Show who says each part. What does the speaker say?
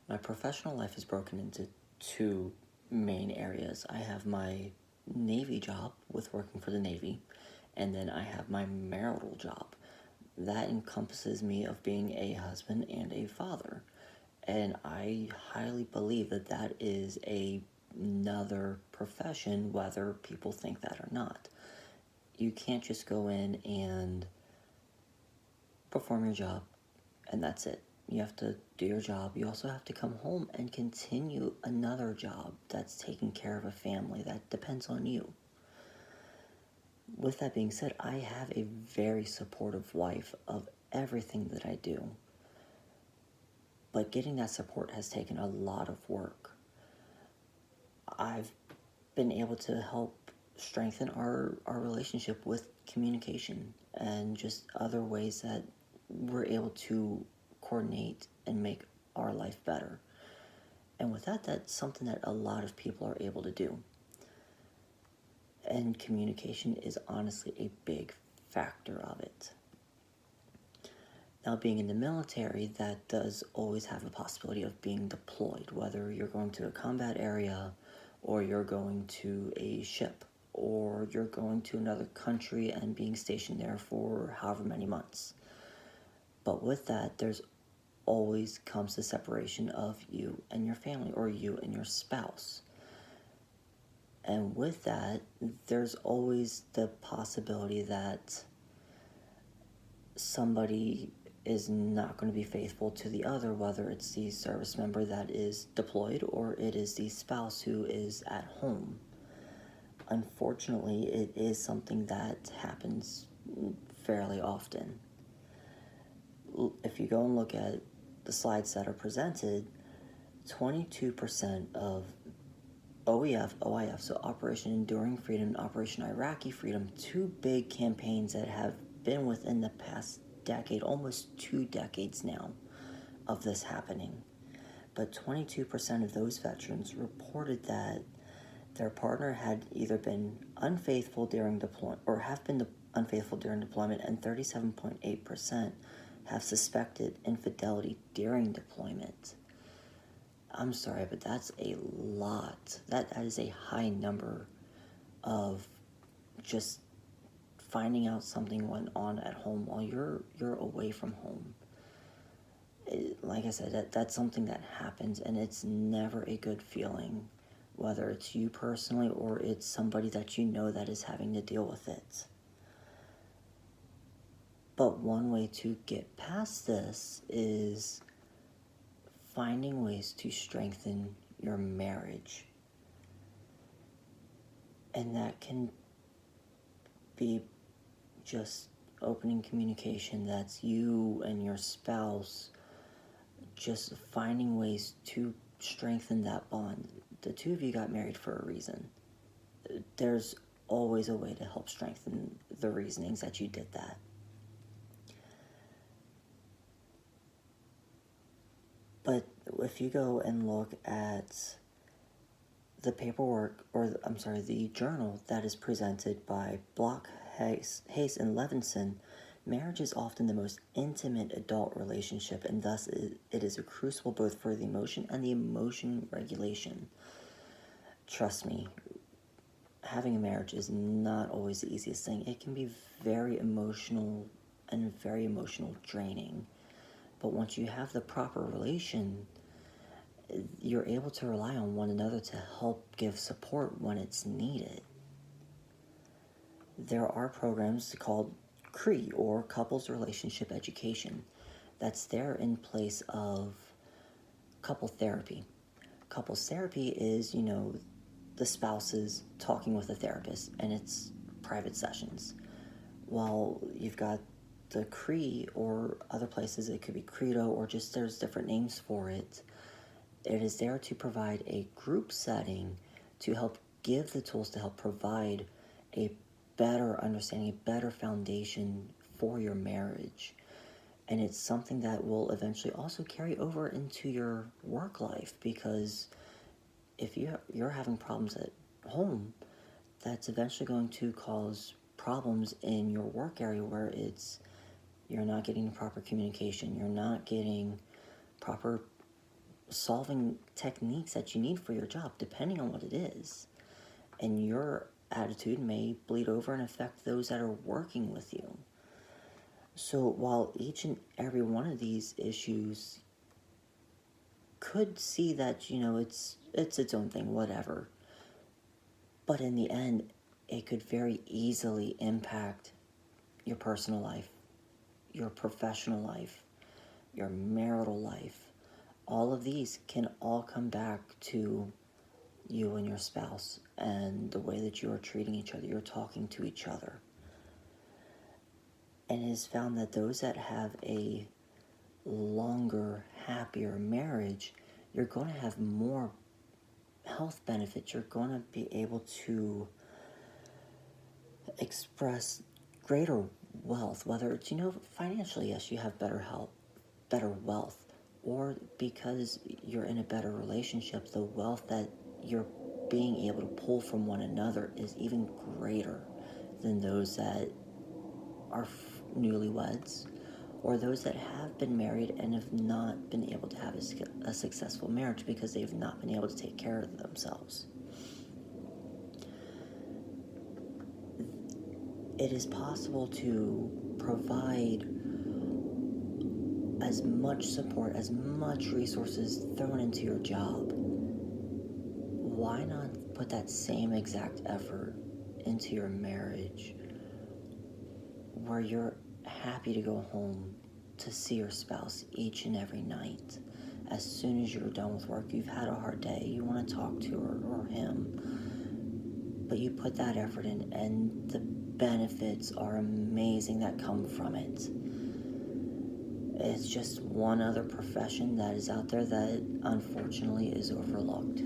Speaker 1: My professional life is broken into two main areas. I have my Navy job with working for the Navy, and then I have my marital job. That encompasses me of being a husband and a father. And I highly believe that that is another profession, whether people think that or not. You can't just go in and perform your job, and that's it. You have to do your job. You also have to come home and continue another job that's taking care of a family that depends on you. With that being said, I have a very supportive wife of everything that I do. But getting that support has taken a lot of work. I've been able to help strengthen our relationship with communication and just other ways that we're able to coordinate and make our life better. And with that, that's something that a lot of people are able to do. And communication is honestly a big factor of it. Now, being in the military, that does always have a possibility of being deployed, whether you're going to a combat area or you're going to a ship or you're going to another country and being stationed there for however many months. But with that, there's always comes the separation of you and your family or you and your spouse. And with that, there's always the possibility that somebody is not going to be faithful to the other, whether it's the service member that is deployed or it is the spouse who is at home. Unfortunately, it is something that happens fairly often. If you go and look at the slides that are presented, 22% of OEF, so Operation Enduring Freedom and Operation Iraqi Freedom, two big campaigns that have been within the past decade, almost 2 decades now, of this happening. But 22% of those veterans reported that their partner had either been unfaithful during deployment or have been unfaithful during deployment, and 37.8% have suspected infidelity during deployment. I'm sorry, but that's a lot. That is a high number of just finding out something went on at home while you're away from home. Like I said, that's something that happens, and it's never a good feeling, whether it's you personally or it's somebody that you know that is having to deal with it. But one way to get past this is finding ways to strengthen your marriage. And that can be just opening communication. That's you and your spouse just finding ways to strengthen that bond. The two of you got married for a reason. There's always a way to help strengthen the reasonings that you did that. But if you go and look at the paperwork, the journal that is presented by Block, Hayes, and Levinson, marriage is often the most intimate adult relationship, and thus it is a crucible both for the emotion and the emotion regulation. Trust me, having a marriage is not always the easiest thing. It can be very emotional and very emotional draining. But once you have the proper relation, you're able to rely on one another to help give support when it's needed. There are programs called CRE, or Couples Relationship Education, that's there in place of couple therapy. Couples therapy is, the spouses talking with a therapist, and it's private sessions. While you've got the CRE, or other places, it could be Credo, or just there's different names for it. It is there to provide a group setting to help give the tools to help provide a better understanding, a better foundation for your marriage. And it's something that will eventually also carry over into your work life, because if you're having problems at home, that's eventually going to cause problems in your work area where you're not getting proper communication, you're not getting proper solving techniques that you need for your job, depending on what it is. And your attitude may bleed over and affect those that are working with you. So while each and every one of these issues could see that, it's its own thing, whatever. But in the end, it could very easily impact your personal life, your professional life, your marital life. All of these can all come back to you and your spouse and the way that you are treating each other, you're talking to each other. And it is found that those that have a longer, happier marriage, you're going to have more health benefits. You're going to be able to express greater wealth, whether it's, financially, yes, you have better health, better wealth, or because you're in a better relationship, the wealth that you're being able to pull from one another is even greater than those that are newlyweds or those that have been married and have not been able to have a successful marriage because they've not been able to take care of themselves. It is possible to provide as much support, as much resources thrown into your job. Why not put that same exact effort into your marriage where you're happy to go home to see your spouse each and every night? As soon as you're done with work, you've had a hard day, you want to talk to her or him, but you put that effort in, and the benefits are amazing that come from it. It's just one other profession that is out there that unfortunately is overlooked.